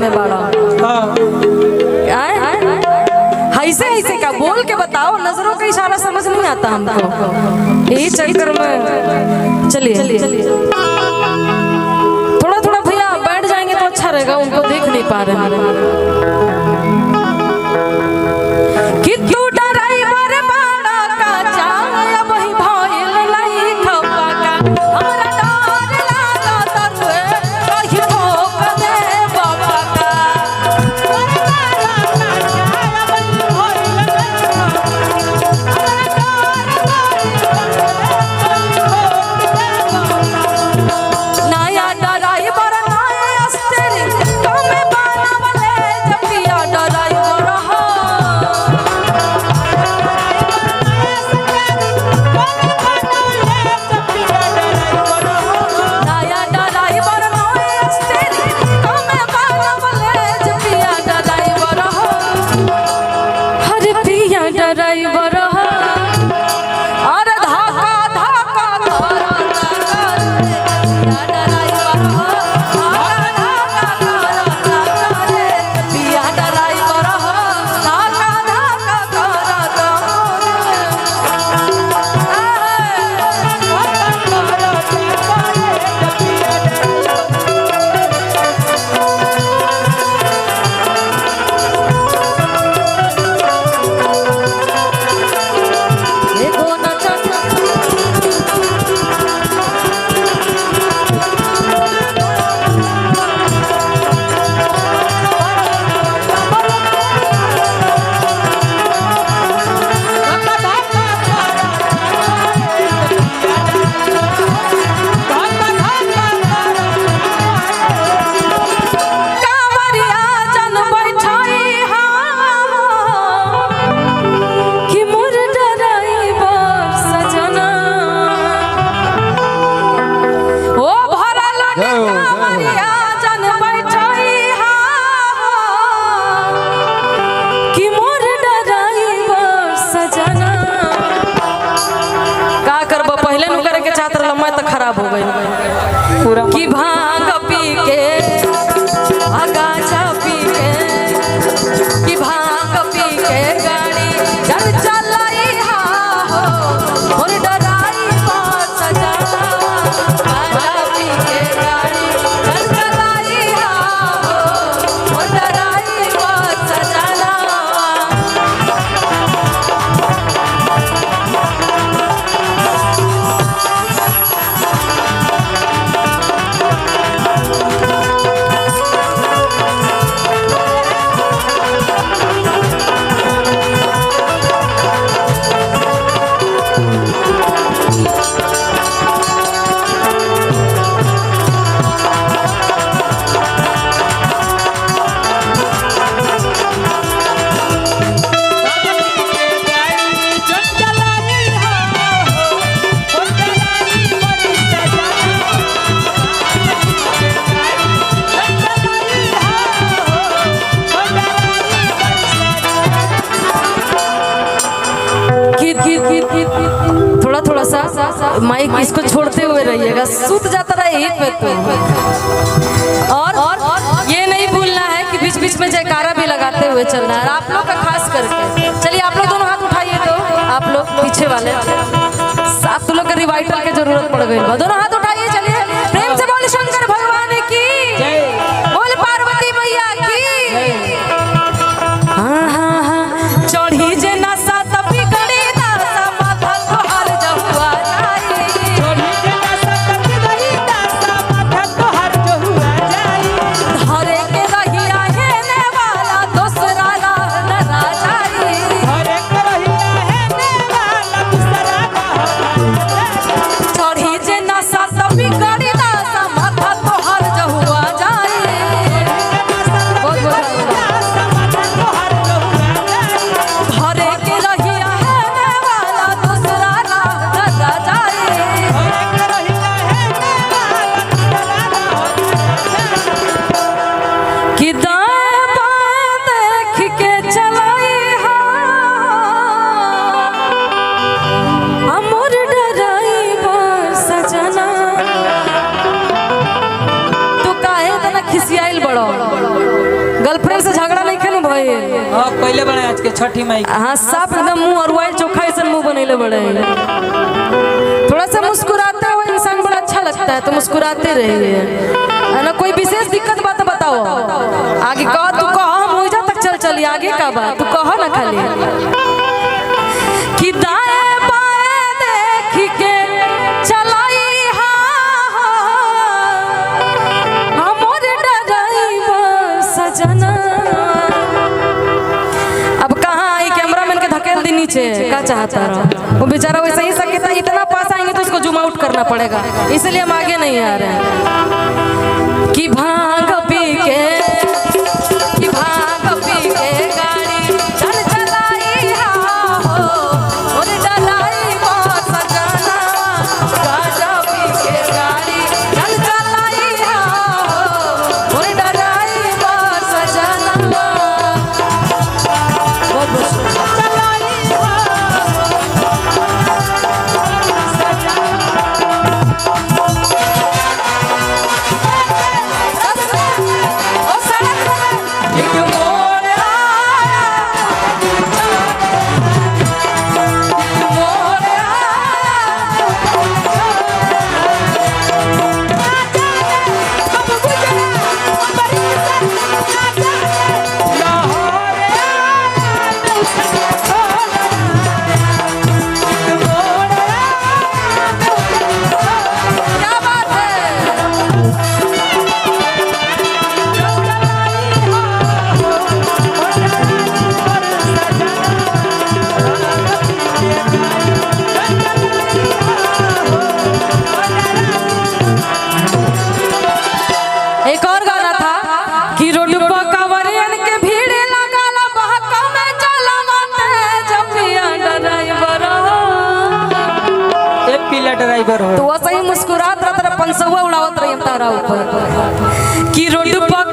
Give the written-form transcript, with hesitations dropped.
में बड़ा। ऐसे ऐसे का बोल के बताओ, नजरों का इशारा समझ नहीं आता हमको, यही चक्कर में। चलिए थोड़ा थोड़ा भैया बैठ जाएंगे तो अच्छा रहेगा, उनको देख नहीं पा रहे हैं। खराब हो गई पूरा कि भांग पी के गांजा पी के कि भांग पी के गाड़ी जब चलाई हो और डराई पर सजा गांजा पी के गाड़ी जब चलाई हो और डराई पर सजा। थोड़ा थोड़ा सा माइक इसको छोड़ते हुए रहिएगा, सूत जाता रहे पे तो। और ये नहीं भूलना है कि बीच बीच में जयकारा भी लगाते हुए चलना है, आप लोग का खास करके। चलिए आप लोग दोनों हाथ उठाइए, तो आप लोग पीछे वाले आप लोग के रिवाइटर की जरूरत पड़ गई, दोनों हाथ उठाइए। चलिए प्रेम से बोल शंकर भगवान की, बोल पार्वती मैया की। हाँ हाँ हाँ चढ़ी जे नशा तभी गड़ी दासा माथा तोहार जहुआ जाई, चढ़ी जे नशा तभी गड़ी दासा माथा तोहार जहुआ जाई, धरे के रहिया हेने वाला दूसरा राह न जाई, धरे के रहिया हेने वाला दूसरा राह न जाई, चढ़ी जे नशा गर्लफ्रेंड से झगड़ा नहीं खेलू भाई। हां पहले बने आज के छठी माई। हाँ साफ एकदम मुंह और ऑयल चोखा ऐसा मुंह बनैले बड़े। थोड़ा सा मुस्कुराते हुए इंसान बड़ा अच्छा लगता है, तो मुस्कुराते रहिए है ना। कोई विशेष दिक्कत बात बताओ आगे कह, तू कह हम हो जा तक चल चली आगे का बात तू कह ना खाली कि दाएं बाएं देख के चलाई सजना। अब कहाँ आई कैमरामैन के धकेल दी नीचे, क्या चाहता रहा वो बेचारा वैसे ही सकता, इतना पास आएंगे तो उसको जूम आउट करना पड़ेगा, इसलिए हम आगे नहीं आ रहे हैं। कि भांग पी के गाड़ी चल चलाई हो और डलाई सजना। गाजा पी के गाड़ी चल चलाई हो और डलाई सजना। एक और गाना था कि रोड पर कांवरियन के भीड़ लगल बहका में चलवते जपिया ड्राइवर एक पीला ड्राइवर हो तो वैसे ही मुस्कुरात रहत रहे, 500 उड़ावत रही तारा ऊपर कि रोड पर